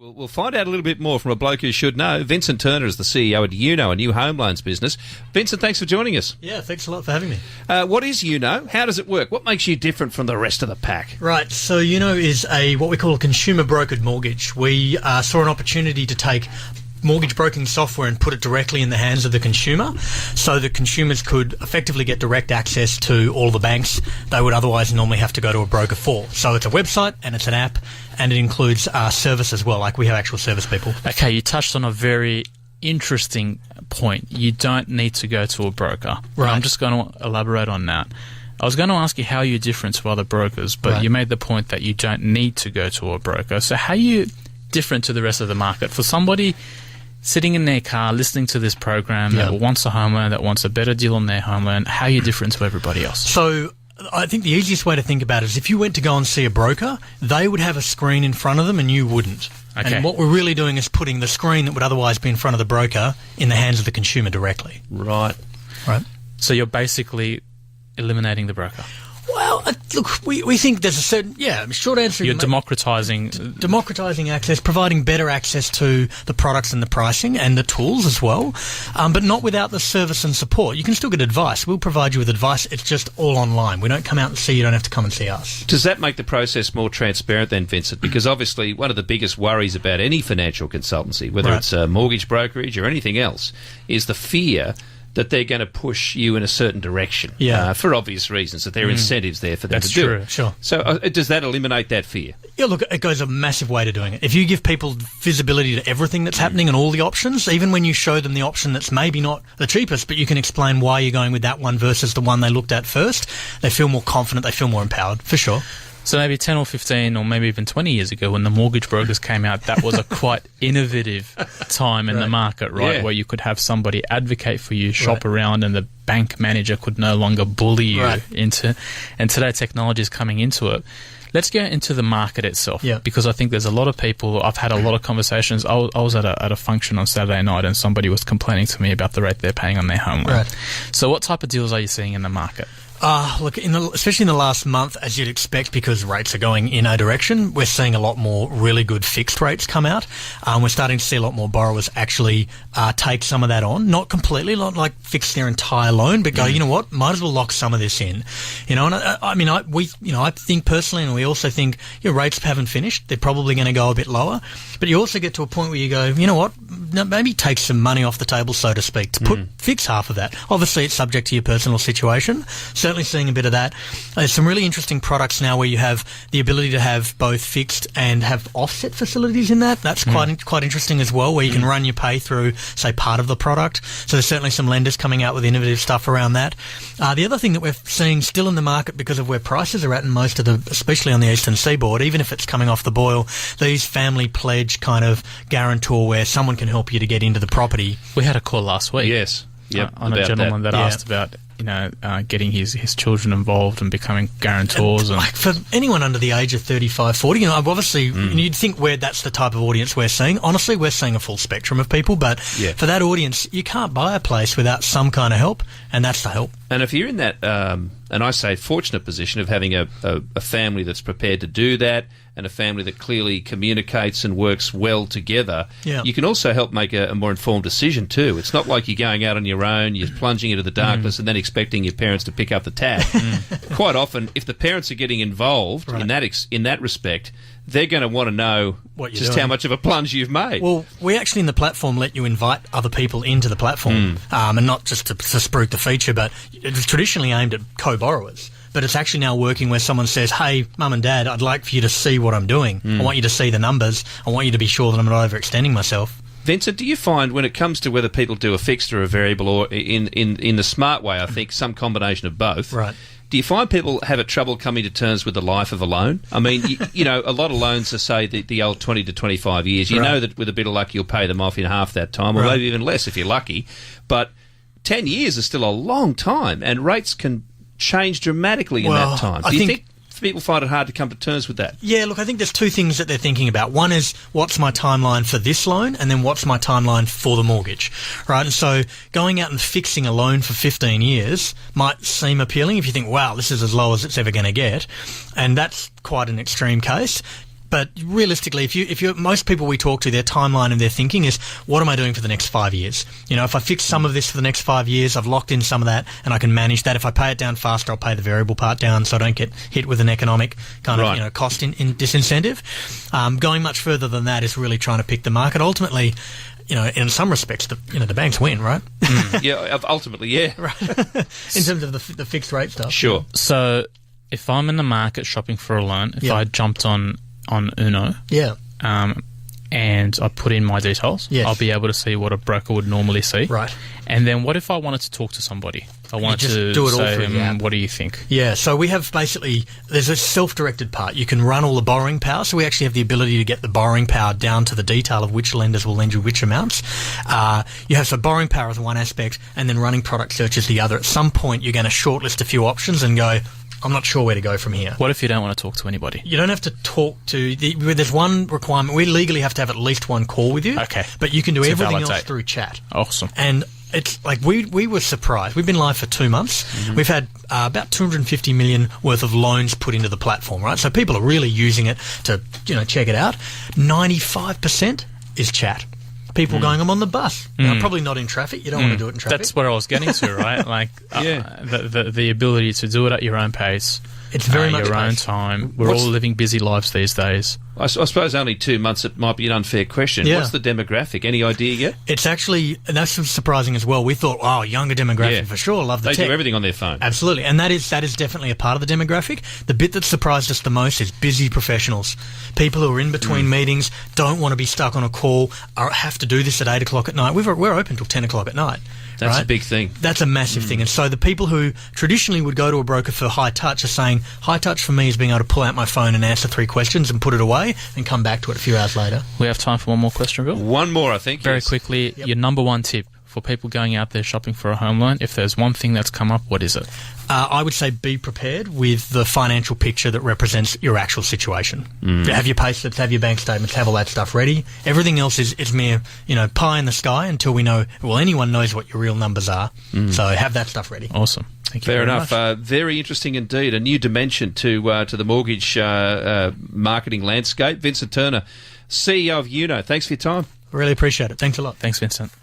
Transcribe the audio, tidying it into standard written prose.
We'll find out a little bit more from a bloke who should know. Vincent Turner is the CEO at Uno, a new home loans business. Vincent, thanks for joining us. Yeah, thanks a lot for having me. What is Uno? How does it work? What makes you different from the rest of the pack? Right, so Uno is what we call a consumer brokered mortgage. We saw an opportunity to take mortgage broking software and put it directly in the hands of the consumer so that consumers could effectively get direct access to all the banks they would otherwise normally have to go to a broker for. So it's a website and it's an app and it includes service as well, like we have actual service people. Okay, you touched on a very interesting point. You don't need to go to a broker. Right. I'm just going to elaborate on that. I was going to ask you how you're different to other brokers, but Right. you made the point that you don't need to go to a broker. So how are you different to the rest of the market? For somebody sitting in their car listening to this program that wants a home loan, that wants a better deal on their home loan, how are you different to everybody else? So I think the easiest way to think about it is if you went to go and see a broker, they would have a screen in front of them and you wouldn't. Okay. And what we're really doing is putting the screen that would otherwise be in front of the broker in the hands of the consumer directly. Right. Right. So you're basically eliminating the broker. Well, look, we think there's a certain... short answer... You're democratising access, providing better access to the products and the pricing and the tools as well, but not without the service and support. You can still get advice. We'll provide you with advice. It's just all online. We don't come out and see you. You don't have to come and see us. Does that make the process more transparent then, Vincent? Because obviously one of the biggest worries about any financial consultancy, whether it's a mortgage brokerage or anything else, is the fear that they're going to push you in a certain direction for obvious reasons, that there are incentives there for them to do it. Sure. So does that eliminate that fear? Yeah, look, it goes a massive way to doing it. If you give people visibility to everything that's happening and all the options, even when you show them the option that's maybe not the cheapest, but you can explain why you're going with that one versus the one they looked at first, they feel more confident, they feel more empowered, for sure. So maybe 10 or 15 or maybe even 20 years ago when the mortgage brokers came out, that was a quite innovative time in the market, right? Yeah. Where you could have somebody advocate for you, shop around, and the bank manager could no longer bully you into... And today technology is coming into it. Let's get into the market itself, because I think there's a lot of people. I've had a lot of conversations. I was at a function on Saturday night and somebody was complaining to me about the rate they're paying on their home loan. Right. So what type of deals are you seeing in the market? Look, especially in the last month, as you'd expect, because rates are going in a direction, we're seeing a lot more really good fixed rates come out. We're starting to see a lot more borrowers actually take some of that on, not completely, not like fix their entire loan, but go, you know what, might as well lock some of this in. You know, and I think personally, and we also think your rates haven't finished; they're probably going to go a bit lower. But you also get to a point where you go, you know what, maybe take some money off the table, so to speak, to fix half of that. Obviously, it's subject to your personal situation. Certainly seeing a bit of that. There's some really interesting products now where you have the ability to have both fixed and have offset facilities in that. That's quite interesting as well, where you can run your pay through, say, part of the product. So there's certainly some lenders coming out with innovative stuff around that. The other thing that we're seeing still in the market because of where prices are at in most of especially on the eastern seaboard, even if it's coming off the boil, these family pledge kind of guarantor where someone can help you to get into the property. We had a call last week. Yes. Yep, on a gentleman that asked about getting his children involved and becoming guarantors. And like for anyone under the age of 35, 40, obviously you'd think that's the type of audience we're seeing. Honestly, we're seeing a full spectrum of people, but for that audience, you can't buy a place without some kind of help, and that's the help. And if you're in that, and I say fortunate position of having a family that's prepared to do that, and a family that clearly communicates and works well together, you can also help make a more informed decision too. It's not like you're going out on your own, you're plunging into the darkness and then expecting your parents to pick up the tab. Quite often, if the parents are getting involved in that respect, they're going to want to know just how much of a plunge you've made. Well, we actually in the platform let you invite other people into the platform, and not just to spruik the feature, but it was traditionally aimed at co-borrowers. But it's actually now working where someone says, hey, mum and dad, I'd like for you to see what I'm doing. I want you to see the numbers. I want you to be sure that I'm not overextending myself. Vincent, do you find when it comes to whether people do a fixed or a variable or in the smart way, I think some combination of both, right? Do you find people have a trouble coming to terms with the life of a loan? I mean, you know, a lot of loans are, say, the old 20 to 25 years. You know that with a bit of luck you'll pay them off in half that time, or maybe even less if you're lucky. But 10 years is still a long time, and rates can change dramatically in that time. Do you think people find it hard to come to terms with that? Yeah, look, I think there's two things that they're thinking about. One is, what's my timeline for this loan? And then what's my timeline for the mortgage, right? And so going out and fixing a loan for 15 years might seem appealing if you think, wow, this is as low as it's ever going to get. And that's quite an extreme case. But realistically, if you're most people we talk to, their timeline and their thinking is, what am I doing for the next 5 years? You know, if I fix some of this for the next 5 years, I've locked in some of that and I can manage that. If I pay it down faster, I'll pay the variable part down so I don't get hit with an economic kind of, you know, cost in disincentive. Going much further than that is really trying to pick the market. Ultimately, you know, in some respects, the banks win, right? Yeah, ultimately, yeah. Right. In terms of the fixed rate stuff. Sure. So if I'm in the market shopping for a loan, if I jumped on Uno, and I put in my details, I'll be able to see what a broker would normally see. Right. And then what if I wanted to talk to somebody? I wanted to do it say, all through, what do you think? Yeah, so we have basically, there's a self-directed part. You can run all the borrowing power, so we actually have the ability to get the borrowing power down to the detail of which lenders will lend you which amounts. You have, so borrowing power is one aspect, and then running product search is the other. At some point, you're going to shortlist a few options and go, I'm not sure where to go from here. What if you don't want to talk to anybody? You don't have to talk to... There's one requirement. We legally have to have at least one call with you. Okay. But you can do everything else through chat. Awesome. And it's like we were surprised. We've been live for 2 months. Mm-hmm. We've had about 250 million worth of loans put into the platform, right? So people are really using it to, you know, check it out. 95% is chat. People going, I'm on the bus. Now, probably not in traffic. You don't want to do it in traffic. That's where I was getting to, right? Like, the ability to do it at your own pace. It's very much your own time. We're all living busy lives these days. I suppose only 2 months, it might be an unfair question. Yeah. What's the demographic? Any idea yet? It's actually, and that's surprising as well. We thought, oh, younger demographic for sure, love the tech. They do everything on their phone. Absolutely, and that is definitely a part of the demographic. The bit that surprised us the most is busy professionals. People who are in between meetings, don't want to be stuck on a call, or have to do this at 8 o'clock at night. We're open till 10 o'clock at night. That's right? a big thing. That's a massive thing. And so the people who traditionally would go to a broker for high touch are saying, high touch for me is being able to pull out my phone and answer 3 questions and put it away and come back to it a few hours later. We have time for one more question, Bill. One more, I think. Very quickly, your number one tip for people going out there shopping for a home loan. If there's one thing that's come up, what is it? I would say be prepared with the financial picture that represents your actual situation. Have your pay slips, have your bank statements, have all that stuff ready. Everything else is mere, you know, pie in the sky until we know, well, anyone knows what your real numbers are. So have that stuff ready. Awesome. Thank you Fair very enough. much. Very interesting indeed. A new dimension to the mortgage marketing landscape. Vincent Turner, CEO of Uno. Thanks for your time. Really appreciate it. Thanks a lot. Thanks, Vincent.